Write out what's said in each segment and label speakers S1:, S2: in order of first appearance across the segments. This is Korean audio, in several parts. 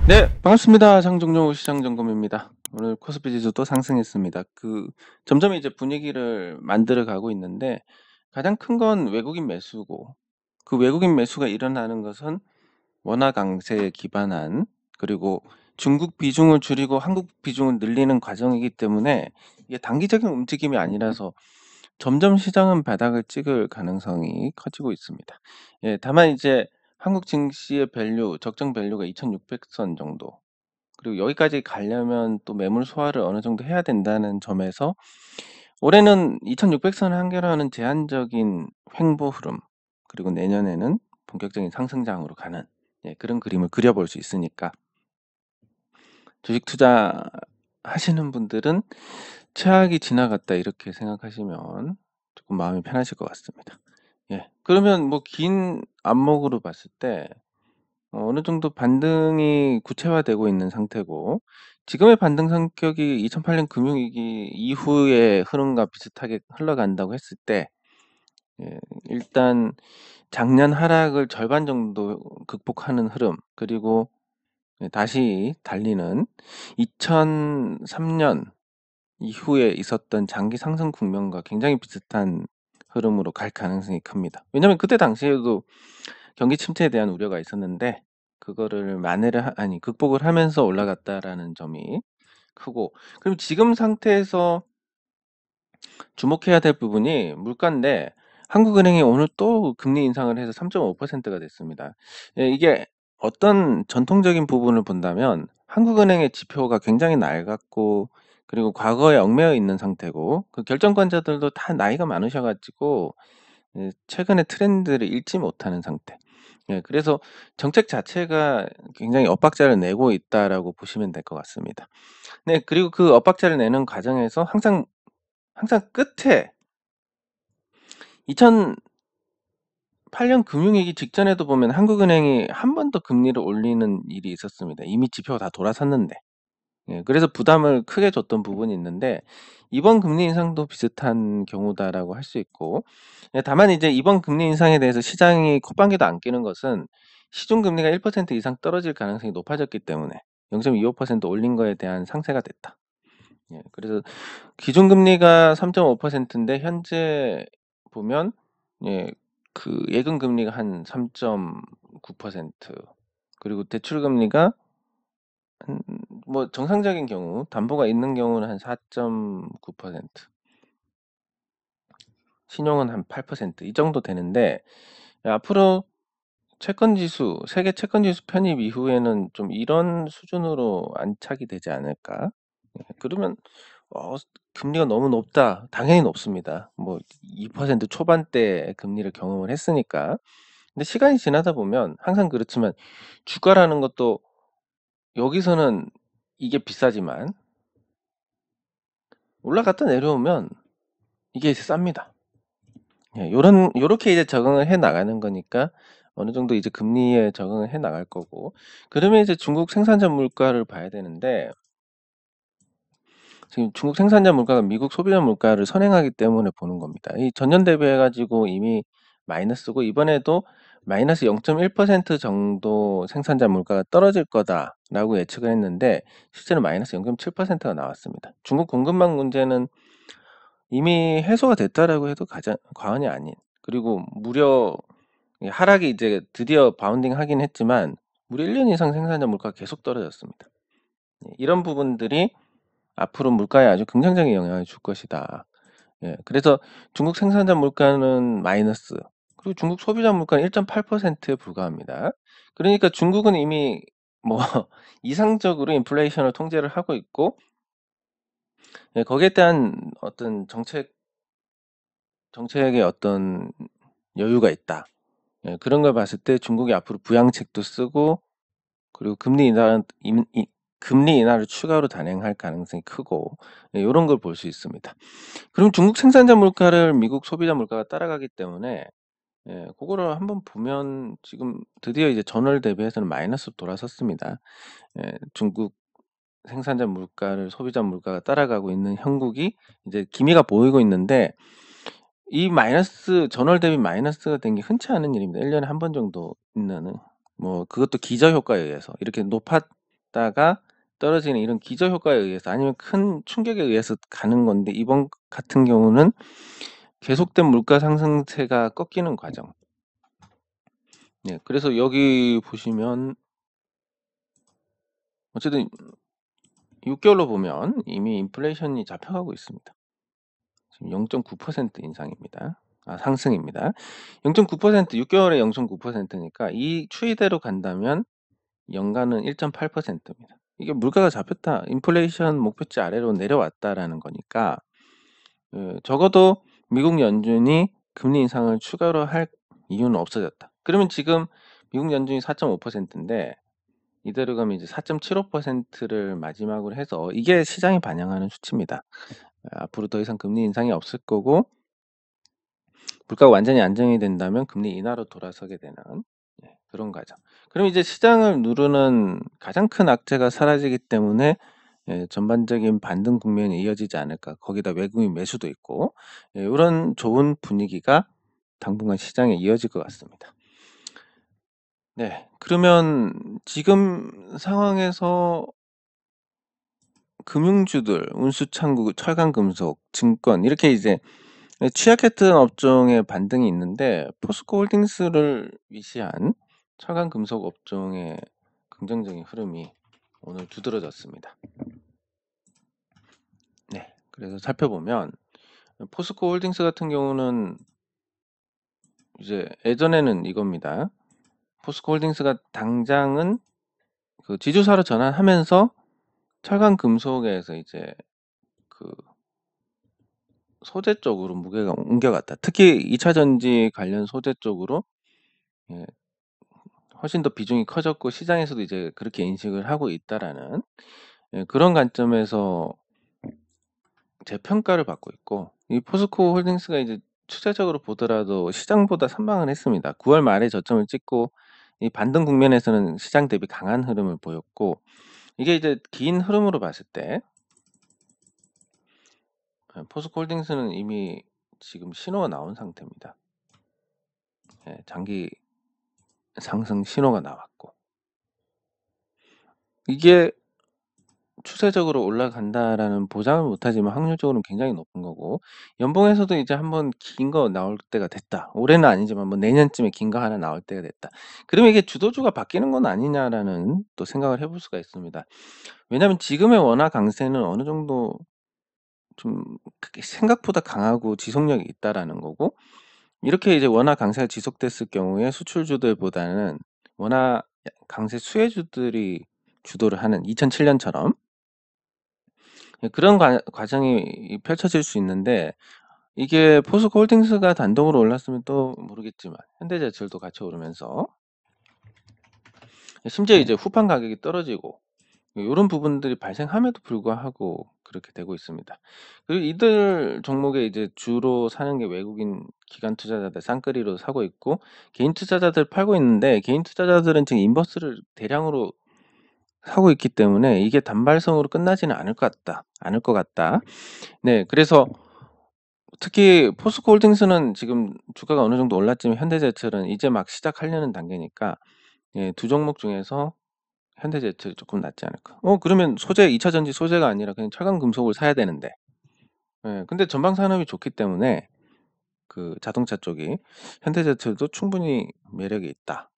S1: 네, 반갑습니다. 장종료 시장점검입니다. 오늘 코스피 지수도 상승했습니다. 점점 이제 분위기를 만들어 가고 있는데 가장 큰 건 외국인 매수고 그 외국인 매수가 일어나는 것은 원화 강세에 기반한 그리고 중국 비중을 줄이고 한국 비중을 늘리는 과정이기 때문에 이게 단기적인 움직임이 아니라서 점점 시장은 바닥을 찍을 가능성이 커지고 있습니다. 예, 다만 이제 한국 증시의 밸류, 적정 밸류가 2,600선 정도 그리고 여기까지 가려면 또 매물 소화를 어느 정도 해야 된다는 점에서 올해는 2,600선을 한계로 제한적인 횡보 흐름 그리고 내년에는 본격적인 상승장으로 가는 그런 그림을 그려볼 수 있으니까 주식 투자하시는 분들은 '최악이 지나갔다.' 이렇게 생각하시면 조금 마음이 편하실 것 같습니다. 예. 그러면 뭐 긴 안목으로 봤을 때 어느 정도 반등이 구체화되고 있는 상태고 지금의 반등 성격이 2008년 금융위기 이후의 흐름과 비슷하게 흘러간다고 했을 때 예 일단 작년 하락을 절반 정도 극복하는 흐름 그리고 다시 달리는 2003년 이후에 있었던 장기 상승 국면과 굉장히 비슷한 흐름으로 갈 가능성이 큽니다. 왜냐하면 그때 당시에도 경기 침체에 대한 우려가 있었는데 그거를 만회를 아니 극복을 하면서 올라갔다라는 점이 크고 그럼 지금 상태에서 주목해야 될 부분이 물가인데 한국은행이 오늘 또 금리 인상을 해서 3.5%가 됐습니다. 예 이게 어떤 전통적인 부분을 본다면 한국은행의 지표가 굉장히 낡았고 그리고 과거에 얽매여 있는 상태고 그 결정권자들도 다 나이가 많으셔 가지고 최근의 트렌드를 읽지 못하는 상태. 예 그래서 정책 자체가 굉장히 엇박자를 내고 있다라고 보시면 될 것 같습니다. 네 그리고 그 엇박자를 내는 과정에서 항상 끝에 2008년 금융위기 직전에도 보면 한국은행이 한 번 더 금리를 올리는 일이 있었습니다. 이미 지표가 다 돌아섰는데. 예 그래서 부담을 크게 줬던 부분이 있는데 이번 금리 인상도 비슷한 경우다라고 할 수 있고 예 다만 이제 이번 금리 인상에 대해서 시장이 콧방귀도 안 뀌는 것은 시중 금리가 1% 이상 떨어질 가능성이 높아졌기 때문에 0.25% 올린 거에 대한 상쇄가 됐다. 예 그래서 기준금리가 3.5%인데 현재 보면 예 예금 금리가 한 3.9% 그리고 대출 금리가 한 뭐 정상적인 경우 담보가 있는 경우는 한 4.9% 신용은 한 8% 이 정도 되는데 앞으로 채권 지수 세계 채권 지수 편입 이후에는 좀 이런 수준으로 안착이 되지 않을까? 예 그러면 어 '금리가 너무 높다.' 당연히 높습니다. 뭐 2% 초반대의 금리를 경험을 했으니까. 근데 시간이 지나다 보면 항상 그렇지만 주가라는 것도 여기서는 이게 비싸지만 올라갔다 내려오면 이게 쌉니다. 예 요렇게 이제 적응을 해 나가는 거니까 어느 정도 이제 금리에 적응을 해 나갈 거고 그러면 이제 중국 생산자 물가를 봐야 되는데 지금 중국 생산자 물가가 미국 소비자 물가를 선행하기 때문에 보는 겁니다. 이 전년 대비해 가지고 이미 마이너스고 이번에도 마이너스 0.1% 정도 생산자 물가가 떨어질 거다라고 예측을 했는데 실제로 마이너스 0.7%가 나왔습니다. 중국 공급망 문제는 이미 해소가 됐다라고 해도 가장 과언이 아닌 그리고 무려 하락이 이제 드디어 바운딩하긴 했지만 무려 1년 이상 생산자 물가가 계속 떨어졌습니다. 이런 부분들이 앞으로 물가에 아주 긍정적인 영향을 줄 것이다. 예. 그래서 중국 생산자 물가는 마이너스 그리고 중국 소비자 물가는 1.8%에 불과합니다. 그러니까 중국은 이미 뭐 이상적으로 인플레이션을 통제를 하고 있고 예 거기에 대한 어떤 정책의 어떤 여유가 있다. 예 그런 걸 봤을 때 중국이 앞으로 부양책도 쓰고 그리고 금리 인하를 추가로 단행할 가능성이 크고 예 요런 걸 볼 수 있습니다. 그럼 중국 생산자 물가를 미국 소비자 물가가 따라가기 때문에 예 고거를 한번 보면 지금 드디어 이제 전월 대비해서는 마이너스로 돌아섰습니다. 예 중국 생산자 물가를 소비자 물가가 따라가고 있는 형국이 이제 기미가 보이고 있는데 이 마이너스 전월 대비 마이너스가 된 게 흔치 않은 일입니다. 1 년에 한 번 정도 있는 뭐 그것도 기저 효과에 의해서 이렇게 올랐다가 떨어지는 이런 기저 효과에 의해서 아니면 큰 충격에 의해서 가는 건데 이번 같은 경우는 계속된 물가 상승세가 꺾이는 과정. 네. 그래서 여기 보시면 어쨌든 6 개월로 보면 이미 인플레이션이 잡혀가고 있습니다. 지금 0.9% 인상입니다. 상승입니다. 0.9% 6 개월에 0.9% 니까 이 추이대로 간다면 연간은 1.8% 입니다. 이게 물가가 잡혔다. 인플레이션 목표치 아래로 내려왔다라는 거니까 적어도 미국 연준이 금리 인상을 추가로 할 이유는 없어졌다. 그러면 지금 미국 연준이 4.5% 인데 이대로 가면 이제 4.75%를 마지막으로 해서 이게 시장이 반영하는 수치입니다. 앞으로 더 이상 금리 인상이 없을 거고 물가가 완전히 안정이 된다면 금리 인하로 돌아서게 되는 그런 과정. 그럼 이제 시장을 누르는 가장 큰 악재가 사라지기 때문에 전반적인 반등 국면이 이어지지 않을까. 거기다 외국인 매수도 있고 요런 좋은 분위기가 당분간 시장에 이어질 것 같습니다. 네. 그러면 지금 상황에서 금융주들, 운수창구, 철강금속, 증권 이렇게 이제 취약했던 업종의 반등이 있는데 포스코홀딩스를 위시한 철강금속 업종의 긍정적인 흐름이 오늘 두드러졌습니다. 네. 그래서 살펴보면 포스코홀딩스 같은 경우는 이제 예전에는 이겁니다. 포스코홀딩스가 당장은 그 지주사로 전환하면서 철강금속에서 이제 그 소재 쪽으로 무게가 옮겨갔다. 특히 2차 전지 관련 소재 쪽으로 예 훨씬 더 비중이 커졌고 시장에서도 이제 그렇게 인식을 하고 있다라는 그런 관점에서 재평가를 받고 있고 이 포스코 홀딩스가 이제 추세적으로 보더라도 시장보다 선방을 했습니다. 9월 말에 저점을 찍고 이 반등 국면에서는 시장 대비 강한 흐름을 보였고 이게 이제 긴 흐름으로 봤을 때 포스코 홀딩스는 이미 지금 신호가 나온 상태입니다. 장기 상승 신호가 나왔고 이게 추세적으로 올라간다라는 보장은 못하지만 확률적으로는 굉장히 높은 거고 연봉에서도 이제 한번 긴 거 나올 때가 됐다. 올해는 아니지만 뭐 내년쯤에 긴 거 하나 나올 때가 됐다. 그러면 이게 주도주가 바뀌는 건 아니냐라는 또 생각을 해볼 수가 있습니다. 왜냐하면 지금의 원화 강세는 어느 정도 좀 그게 생각보다 강하고 지속력이 있다라는 거고 이렇게 이제 원화 강세가 지속됐을 경우에 수출주들보다는 원화 강세 수혜주들이 주도를 하는 2007년처럼 그런 과정이 펼쳐질 수 있는데 이게 포스코홀딩스가 단독으로 올랐으면 또 모르겠지만 현대제철도 같이 오르면서 심지어 이제 후판 가격이 떨어지고 요런 부분들이 발생함에도 불구하고 그렇게 되고 있습니다. 그리고 이들 종목에 이제 주로 사는 게 외국인 기관 투자자들 쌍끌이로 사고 있고 개인 투자자들 팔고 있는데 개인 투자자들은 지금 인버스를 대량으로 사고 있기 때문에 이게 단발성으로 끝나지는 않을 것 같다. 네. 그래서 특히 포스코홀딩스는 지금 주가가 어느 정도 올랐지만 현대제철은 이제 막 시작하려는 단계니까 두 종목 중에서 현대제철이 조금 낫지 않을까. 그러면 소재 2차 전지 소재가 아니라 그냥 철강금속을 사야 되는데. 근데 전방 산업이 좋기 때문에 그 자동차 쪽이 현대제철도 충분히 매력이 있다.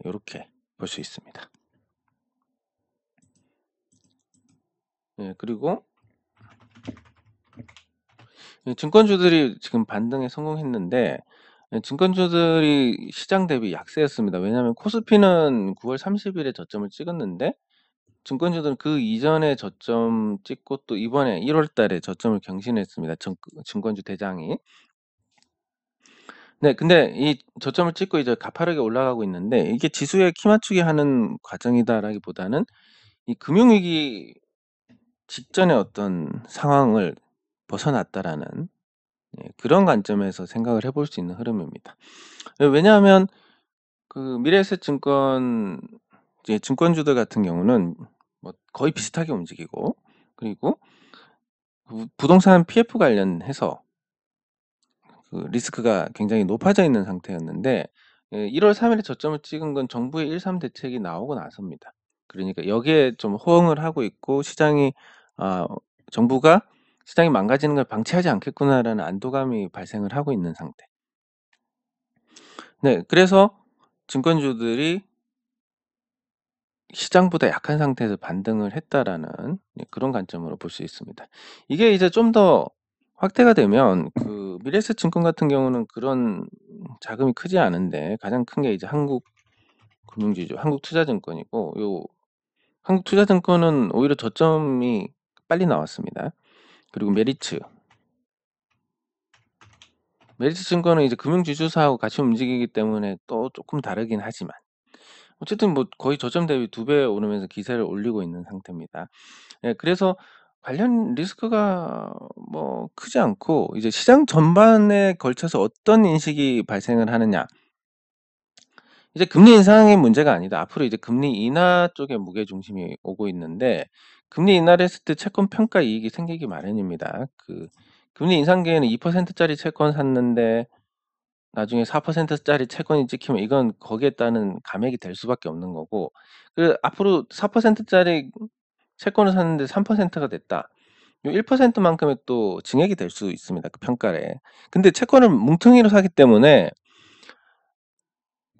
S1: 요렇게 볼 수 있습니다. 그리고 증권주들이 지금 반등에 성공했는데 증권주들이 시장 대비 약세였습니다. 왜냐하면 코스피는 9월 30일에 저점을 찍었는데 증권주들은 그 이전에 저점 찍고 또 이번에 1월 달에 저점을 경신했습니다. 증권주 대장이. 네. 근데 이 저점을 찍고 이제 가파르게 올라가고 있는데 이게 지수에 키 맞추기 하는 과정이다라기보다는 이 금융위기 직전의 어떤 상황을 벗어났다라는 그런 관점에서 생각을 해볼 수 있는 흐름입니다. 왜냐하면 그 미래에셋증권 이제 증권주들 같은 경우는 뭐 거의 비슷하게 움직이고 그리고 부동산 PF 관련해서 그 리스크가 굉장히 높아져 있는 상태였는데 1월 3일에 저점을 찍은 건 정부의 1.3 대책이 나오고 나서입니다. 그러니까 여기에 좀 호응을 하고 있고 시장이 정부가 '시장이 망가지는 걸 방치하지 않겠구나.'라는 안도감이 발생을 하고 있는 상태. 네. 그래서 증권주들이 시장보다 약한 상태에서 반등을 했다라는 그런 관점으로 볼 수 있습니다. 이게 이제 좀 더 확대가 되면 그 미래에셋증권 같은 경우는 그런 자금이 크지 않은데 가장 큰 게 이제 한국금융지주, 한국투자증권이고 요 한국투자증권은 오히려 저점이 빨리 나왔습니다. 그리고 메리츠증권은 이제 금융지주사하고 같이 움직이기 때문에 또 쪼끔 다르긴 하지만 어쨌든 뭐 거의 저점 대비 2배 오르면서 기세를 올리고 있는 상태입니다. 예, 그래서 관련 리스크가 뭐 크지 않고 이제 시장 전반에 걸쳐서 어떤 인식이 발생을 하느냐. 이제 금리 인상의 문제가 아니다. 앞으로 이제 금리 인하 쪽에 무게 중심이 오고 있는데 금리 인하를 했을 때 채권 평가 이익이 생기기 마련입니다. 그 금리 인상기에는 2% 짜리 채권 샀는데 나중에 4% 짜리 채권이 찍히면 이건 거기에 따른 감액이 될 수밖에 없는 거고 앞으로 4% 짜리 채권을 샀는데 3%가 됐다. 요 1% 만큼의 또 증액이 될 수 있습니다, 그 평가에. 근데 채권을 뭉텅이로 사기 때문에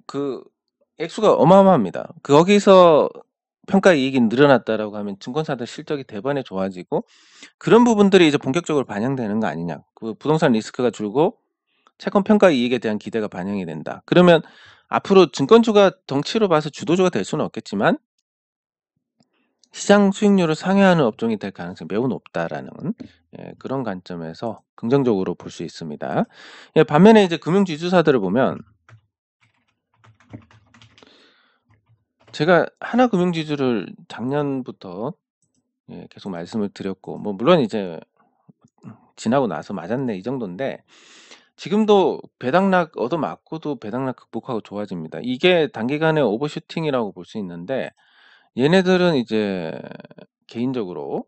S1: 그 액수가 어마어마합니다. 거기서 평가 이익이 늘어났다라고 하면 증권사들 실적이 대번에 좋아지고 그런 부분들이 이제 본격적으로 반영되는 거 아니냐. 그 부동산 리스크가 줄고 채권 평가 이익에 대한 기대가 반영이 된다. 그러면 앞으로 증권주가 덩치로 봐서 주도주가 될 수는 없겠지만 시장 수익률을 상회하는 업종이 될 가능성이 매우 높다라는 그런 관점에서 긍정적으로 볼 수 있습니다. 예, 반면에 이제 금융지주사들을 보면 제가 하나금융지주를 작년부터 계속 말씀을 드렸고 뭐 물론 이제 지나고 나서 맞았네 이 정도인데 지금도 배당락 얻어맞고도 배당락 극복하고 좋아집니다. 이게 단기간의 오버슈팅이라고 볼 수 있는데 얘네들은 이제 개인적으로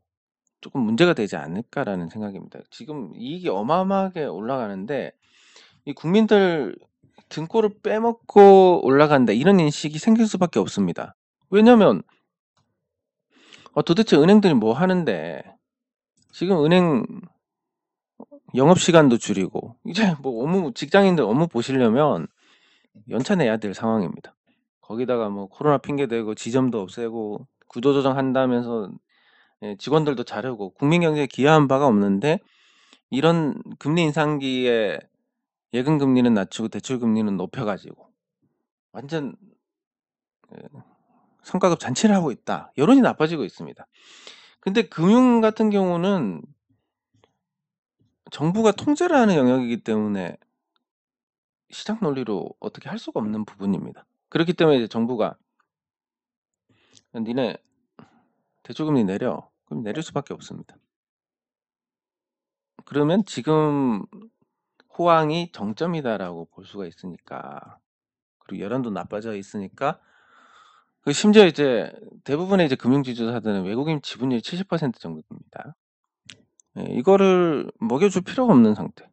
S1: 조금 문제가 되지 않을까라는 생각입니다. 지금 이익이 어마어마하게 올라가는데 이 국민들 등골을 빼먹고 올라간다 이런 인식이 생길 수밖에 없습니다. 왜냐면 도대체 은행들이 뭐 하는데 지금 은행 영업시간도 줄이고 이제 뭐 직장인들 업무 보시려면 연차 내야 될 상황입니다. 거기다가 뭐 코로나 핑계 대고 지점도 없애고 구조조정한다면서 직원들도 자르고 국민 경제에 기여한 바가 없는데 이런 금리 인상기에 예금 금리는 낮추고 대출 금리는 높여 가지고 완전 성과급 잔치를 하고 있다. 여론이 나빠지고 있습니다. 근데 금융 같은 경우는 정부가 통제를 하는 영역이기 때문에 시장 논리로 어떻게 할 수가 없는 부분입니다. 그렇기 때문에 이제 정부가 "니네 대출금리 내려." 그럼 내릴 수밖에 없습니다. 그러면 지금 호황이 정점이다라고 볼 수가 있으니까 그리고 여론도 나빠져 있으니까 심지어 이제 대부분의 이제 금융지주사들은 외국인 지분율이 70% 정도 됩니다. 이거를 먹여줄 필요가 없는 상태.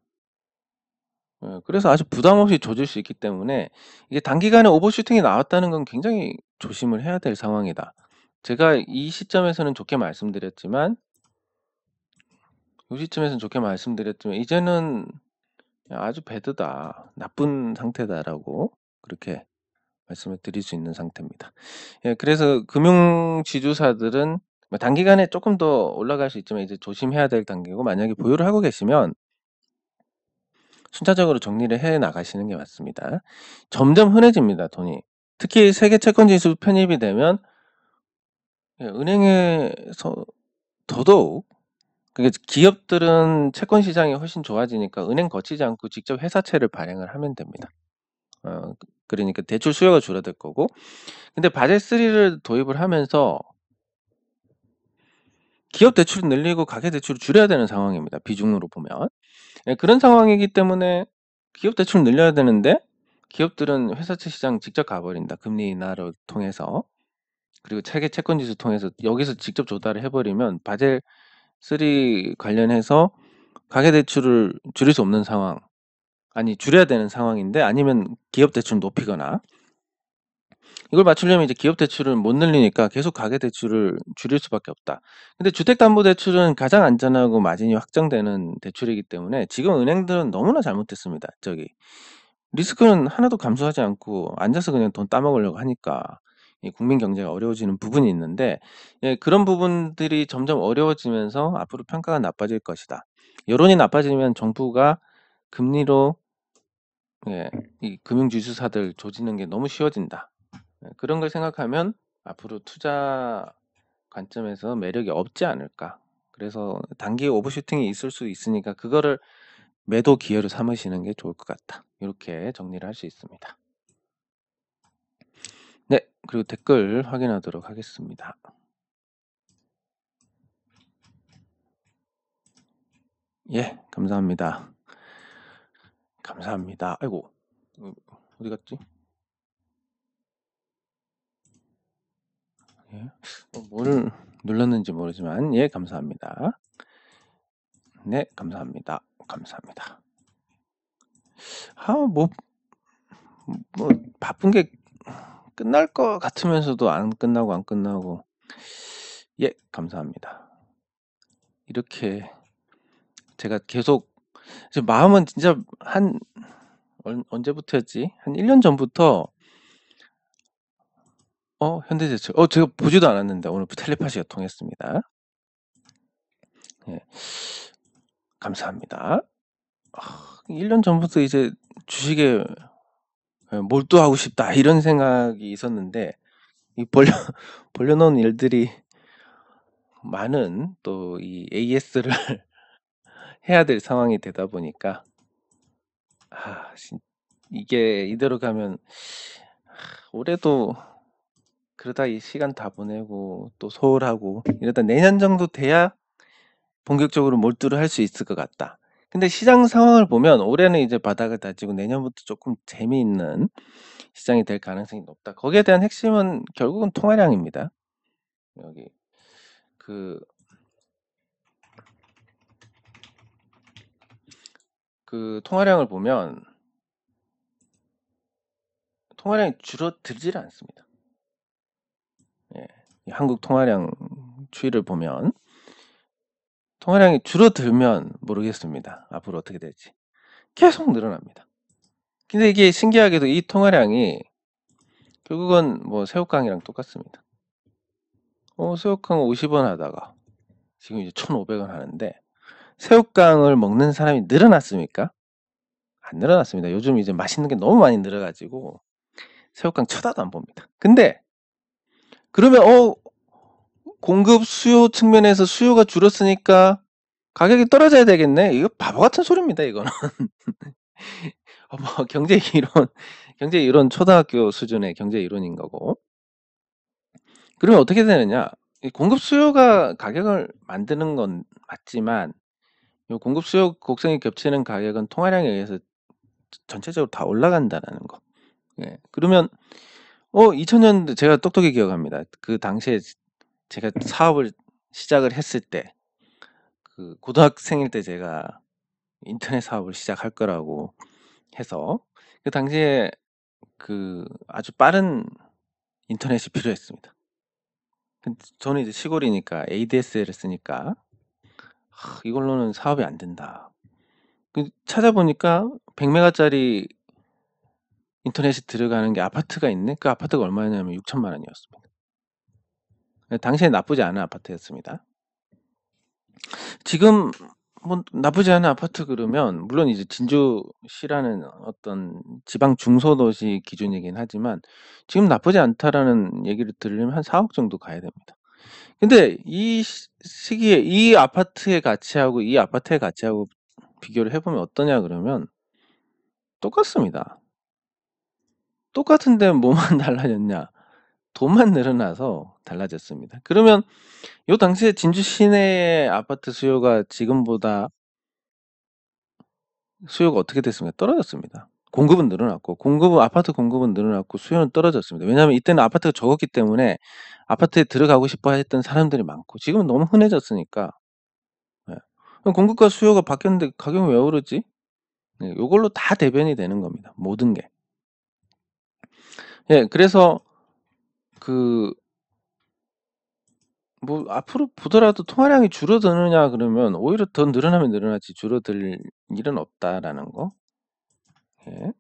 S1: 그래서 아주 부담 없이 조질 수 있기 때문에 이게 단기간에 오버슈팅이 나왔다는 건 굉장히 조심을 해야 될 상황이다. 제가 이 시점에서는 좋게 말씀드렸지만 요 시점에서는 좋게 말씀드렸지만 이제는 아주 배드다. 나쁜 상태다라고 그렇게 말씀을 드릴 수 있는 상태입니다. 예, 그래서 금융 지주사들은 단기간에 조금 더 올라갈 수 있지만 이제 조심해야 될 단계고 만약에 보유를 하고 계시면 순차적으로 정리를 해 나가시는 게 맞습니다. 점점 흔해집니다, 돈이. 특히 세계 채권 지수 편입이 되면 은행에서 더더욱 기업들은 채권 시장이 훨씬 좋아지니까 은행 거치지 않고 직접 회사채를 발행을 하면 됩니다. 그러니까 대출 수요가 줄어들 거고 근데 바젤 3를 도입을 하면서 기업 대출을 늘리고 가계 대출을 줄여야 되는 상황입니다, 비중으로 보면. 그런 상황이기 때문에 기업 대출을 늘려야 되는데 기업들은 회사채 시장 직접 가 버린다, 금리 인하를 통해서. 그리고 세계 채권 지수 통해서 여기서 직접 조달을 해 버리면 바젤 3 관련해서 가계 대출을 줄일 수 없는 상황, 아니 줄여야 되는 상황인데 아니면 기업 대출을 높이거나 이걸 맞추려면 이제 기업 대출을 못 늘리니까 계속 가계 대출을 줄일 수밖에 없다. 근데 주택담보대출은 가장 안전하고 마진이 확정되는 대출이기 때문에 지금 은행들은 너무나 잘못했습니다. 리스크는 하나도 감수하지 않고 앉아서 그냥 돈 따먹으려고 하니까 이 국민 경제가 어려워지는 부분이 있는데, 예, 그런 부분들이 점점 어려워지면서 앞으로 평가가 나빠질 것이다. 여론이 나빠지면 정부가 금리로, 예, 이 금융지주사들 조지는 게 너무 쉬워진다. 예, 그런 걸 생각하면 앞으로 투자 관점에서 매력이 없지 않을까. 그래서 단기 오버슈팅이 있을 수 있으니까 그거를 매도 기회로 삼으시는 게 좋을 것 같다. 이렇게 정리를 할 수 있습니다. 네, 그리고 댓글 확인하도록 하겠습니다. 예, 감사합니다. 감사합니다. 아이고, 어디 갔지? 예, 뭐를 눌렀는지 모르지만, 예, 감사합니다. 네, 감사합니다. 감사합니다. 뭐, 바쁜 게 끝날 것 같으면서도 안 끝나고. 예, 감사합니다. 이렇게 제가 계속, 지금 마음은 진짜 언제부터였지? 한 1년 전부터, 현대제철. 제가 보지도 않았는데 오늘 텔레파시가 통했습니다. 예, 감사합니다. 1년 전부터 이제 주식에 몰두하고 싶다 이런 생각이 있었는데, 이 벌려놓은 일들이 많은, 또 이 AS를 해야 될 상황이 되다 보니까, 이게 이대로 가면 올해도 그러다 이 시간 다 보내고 또 소홀하고 이러다 내년 정도 돼야 본격적으로 몰두를 할 수 있을 것 같다. 근데 시장 상황을 보면 올해는 이제 바닥을 다지고 내년부터 조금 재미있는 시장이 될 가능성이 높다. 거기에 대한 핵심은 결국은 통화량입니다. 여기 그 통화량을 보면 통화량이 줄어들질 않습니다. 예, 한국 통화량 추이를 보면 통화량이 줄어들면 모르겠습니다. 앞으로 어떻게 될지. 계속 늘어납니다. 근데 이게 신기하게도 이 통화량이 결국은 뭐 새우깡이랑 똑같습니다. 새우깡 50원 하다가 지금 이제 1,500원 하는데, 새우깡을 먹는 사람이 늘어났습니까? 안 늘어났습니다. 요즘 이제 맛있는 게 너무 많이 늘어가지고 새우깡 쳐다도 안 봅니다. 근데 그러면 공급 수요 측면에서 수요가 줄었으니까 가격이 떨어져야 되겠네. 이거 바보 같은 소리입니다, 이거는. 뭐 경제 이론 초등학교 수준의 경제 이론인 거고. 그러면 어떻게 되느냐? 이 공급 수요가 가격을 만드는 건 맞지만, 요 공급 수요 곡선이 겹치는 가격은 통화량에 의해서 전체적으로 다 올라간다라는 거. 예. 그러면 2000년대 제가 똑똑히 기억합니다. 그 당시에 제가 사업을 시작을 했을 때, 그 고등학생일 때 제가 인터넷 사업을 시작할 거라고 해서 그 당시에 그 아주 빠른 인터넷이 필요했습니다. 저는 이제 시골이니까 ADSL을 쓰니까 이걸로는 사업이 안 된다. 찾아보니까 100메가짜리 인터넷이 들어가는 게 아파트가 있네. 그 아파트가 얼마냐면 6천만 원이었습니다. 당시에 나쁘지 않은 아파트였습니다. 지금 뭐 나쁘지 않은 아파트 그러면, 물론 이제 진주시라는 어떤 지방 중소도시 기준이긴 하지만 지금 나쁘지 않다라는 얘기를 들으려면 한 4억 정도 가야 됩니다. 근데 이 시기에 이 아파트의 가치하고 이 아파트의 가치하고 비교를 해보면 어떠냐 그러면 똑같습니다. 똑같은데 뭐만 달라졌냐? 돈만 늘어나서 달라졌습니다. 그러면 요 당시에 진주 시내의 아파트 수요가 지금보다 수요가 어떻게 됐습니까? 떨어졌습니다. 공급은 늘어났고, 아파트 공급은 늘어났고 수요는 떨어졌습니다. 왜냐하면 이때는 아파트가 적었기 때문에 아파트에 들어가고 싶어 했던 사람들이 많고, 지금은 너무 흔해졌으니까. 예. 그럼 공급과 수요가 바뀌었는데 가격이 왜 오르지? 네, 요걸로 다 대변이 되는 겁니다. 모든 게. 예, 그래서 뭐 앞으로 보더라도 통화량이 줄어드느냐 그러면 오히려 더 늘어나면 늘어나지 줄어들 일은 없다라는 거. 예.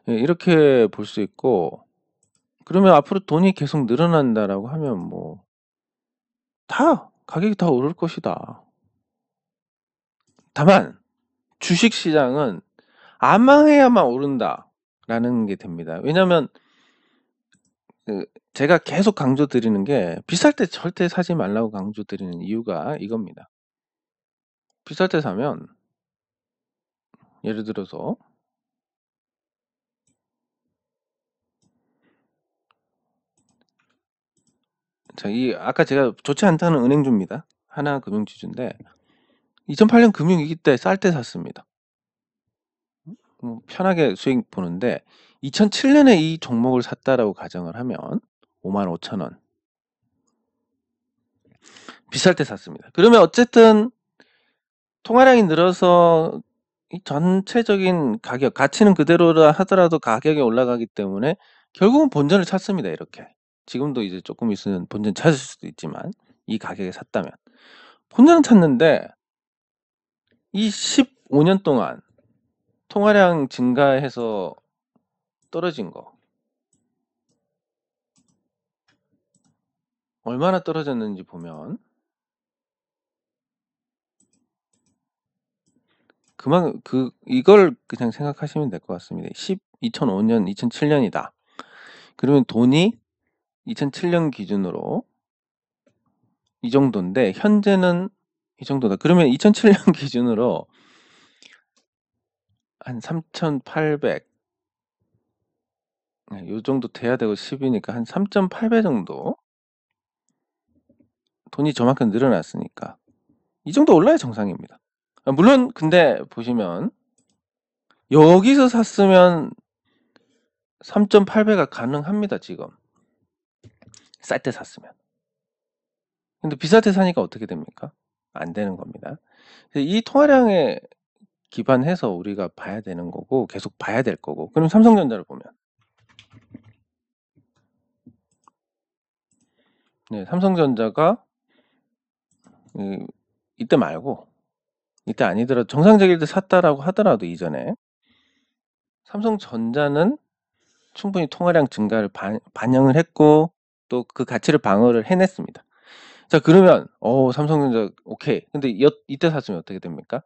S1: 예, 이렇게 볼 수 있고, 그러면 앞으로 돈이 계속 늘어난다라고 하면 뭐 가격이 다 오를 것이다. 다만 주식 시장은 안 망해야만 오른다라는 게 됩니다. 왜냐면 제가 계속 강조드리는 게 비쌀 때 절대 사지 말라고 강조드리는 이유가 이겁니다. 비쌀 때 사면 예를 들어서 자, 아까 제가 좋지 않다는 은행주입니다. 하나금융지주인데 2008년 금융위기 때 쌀 때 샀습니다. 편하게 수익 보는데 2007년에 이 종목을 샀다라고 가정을 하면 55,000원 비쌀 때 샀습니다. 그러면 어쨌든 통화량이 늘어서 이 전체적인 가격, 가치는 그대로라 하더라도 가격이 올라가기 때문에 결국은 본전을 찾습니다. 이렇게. 지금도 이제 조금 있으면 본전 찾을 수도 있지만 이 가격에 샀다면 본전은 찾는데 이 15년 동안 통화량 증가해서 떨어진 거 얼마나 떨어졌는지 보면 이걸 그냥 생각하시면 될 것 같습니다. 2005년, 2007년이다. 그러면 돈이 2007년 기준으로 이 정도인데 현재는 이 정도다. 그러면 2007년 기준으로 한 3,800, 요 정도 돼야 되고 10이니까 한 3.8배 정도 돈이 저만큼 늘어났으니까 이 정도 올라야 정상입니다. 물론 근데 보시면 여기서 샀으면 3.8배가 가능합니다. 지금 쌀 때 샀으면. 근데 비쌀 때 사니까 어떻게 됩니까? 안 되는 겁니다. 이 통화량에 기반해서 우리가 봐야 되는 거고 계속 봐야 될 거고. 그럼 삼성전자를 보면 네, 삼성전자가 이때 말고 이때 아니더라도 정상적일 때 샀다라고 하더라도 이전에 삼성전자는 충분히 통화량 증가를 반영을 했고 또 그 가치를 방어를 해냈습니다. 자, 그러면 삼성전자 오케이. 근데 이때 샀으면 어떻게 됩니까?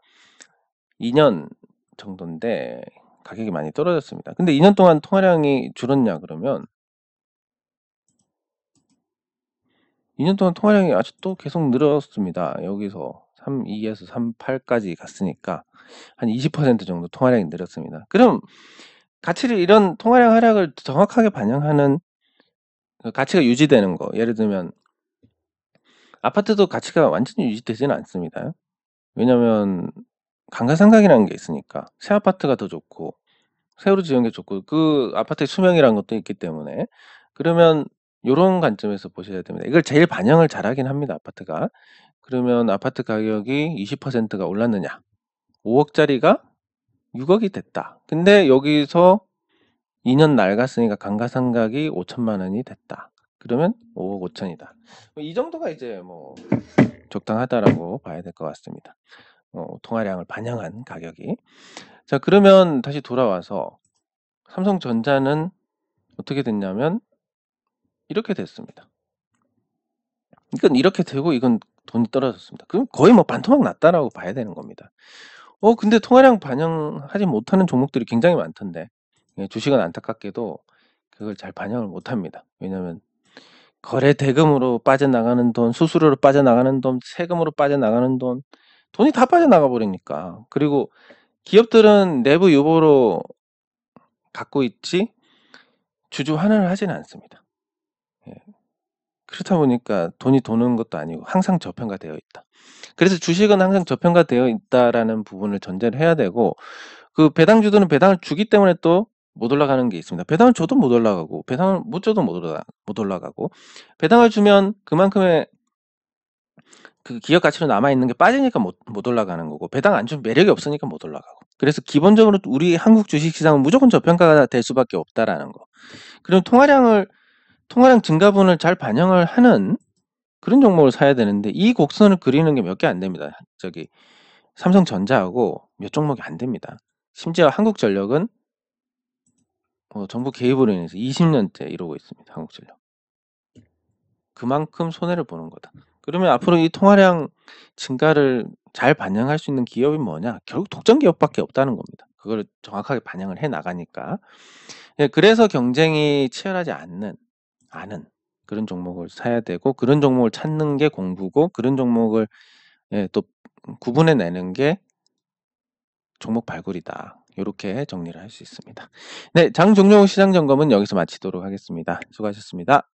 S1: 2년 정도인데 가격이 많이 떨어졌습니다. 근데 2년 동안 통화량이 줄었냐 그러면 2년 동안 통화량이 아직도 계속 늘었습니다. 여기서 32에서 38까지 갔으니까 한 20% 정도 통화량이 늘었습니다. 그럼 가치를 이런 통화량 하락을 정확하게 반영하는 가치가 유지되는 거, 예를 들면 아파트도 가치가 완전히 유지되지는 않습니다. 왜냐면 감가상각이라는 게 있으니까 새 아파트가 더 좋고 새로 지은 게 좋고 그 아파트의 수명이라는 것도 있기 때문에 그러면 요런 관점에서 보셔야 됩니다. 이걸 제일 반영을 잘하긴 합니다. 아파트가. 그러면 아파트 가격이 20%가 올랐느냐 5억짜리가 6억이 됐다. 근데 여기서 2년 낡았으니까 감가상각이 5천만 원이 됐다. 그러면 5억 5천이다. 이 정도가 이제 뭐 적당하다라고 봐야 될 것 같습니다. 통화량을 반영한 가격이. 자, 그러면 다시 돌아와서 삼성전자는 어떻게 됐냐면 이렇게 됐습니다. 이건 이렇게 되고 이건 돈이 떨어졌습니다. 그럼 거의 뭐 반토막 났다라고 봐야 되는 겁니다. 근데 통화량 반영하지 못하는 종목들이 굉장히 많던데 주식은 안타깝게도 그걸 잘 반영을 못합니다. 왜냐하면 거래 대금으로 빠져나가는 돈, 수수료로 빠져나가는 돈, 세금으로 빠져나가는 돈이 다 빠져나가 버리니까. 그리고 기업들은 내부 유보로 갖고 있지 주주 환원을 하지는 않습니다. 예. 그렇다 보니까 돈이 도는 것도 아니고 항상 저평가되어 있다. 그래서 주식은 항상 저평가되어 있다라는 부분을 전제를 해야 되고 그 배당주들은 배당을 주기 때문에 또 못 올라가는 게 있습니다. 배당을 줘도 못 올라가고 배당을 못 줘도 못 올라가고 배당을 주면 그만큼의 그 기업 가치로 남아 있는 게 빠지니까 못 올라가는 거고, 배당 안 주면 매력이 없으니까 못 올라가고. 그래서 기본적으로 우리 한국 주식 시장은 무조건 저평가가 될 수밖에 없다라는 거. 그리고 통화량 증가분을 잘 반영을 하는 그런 종목을 사야 되는데, 이 곡선을 그리는 게 몇 개 안 됩니다. 저기 삼성전자하고 몇 종목이 안 됩니다. 심지어 한국전력은 정부 개입으로 인해서 20년째 이러고 있습니다. 한국전력. 그만큼 손해를 보는 거다. 그러면 앞으로 이 통화량 증가를 잘 반영할 수 있는 기업이 뭐냐? 결국 독점 기업밖에 없다는 겁니다. 그거를 정확하게 반영을 해 나가니까. 예, 그래서 경쟁이 치열하지 않은 그런 종목을 사야 되고, 그런 종목을 찾는 게 공부고, 그런 종목을 또 구분해 내는 게 종목 발굴이다. 요렇게 정리를 할 수 있습니다. 네, 장 종료 후 시장 점검은 여기서 마치도록 하겠습니다. 수고하셨습니다.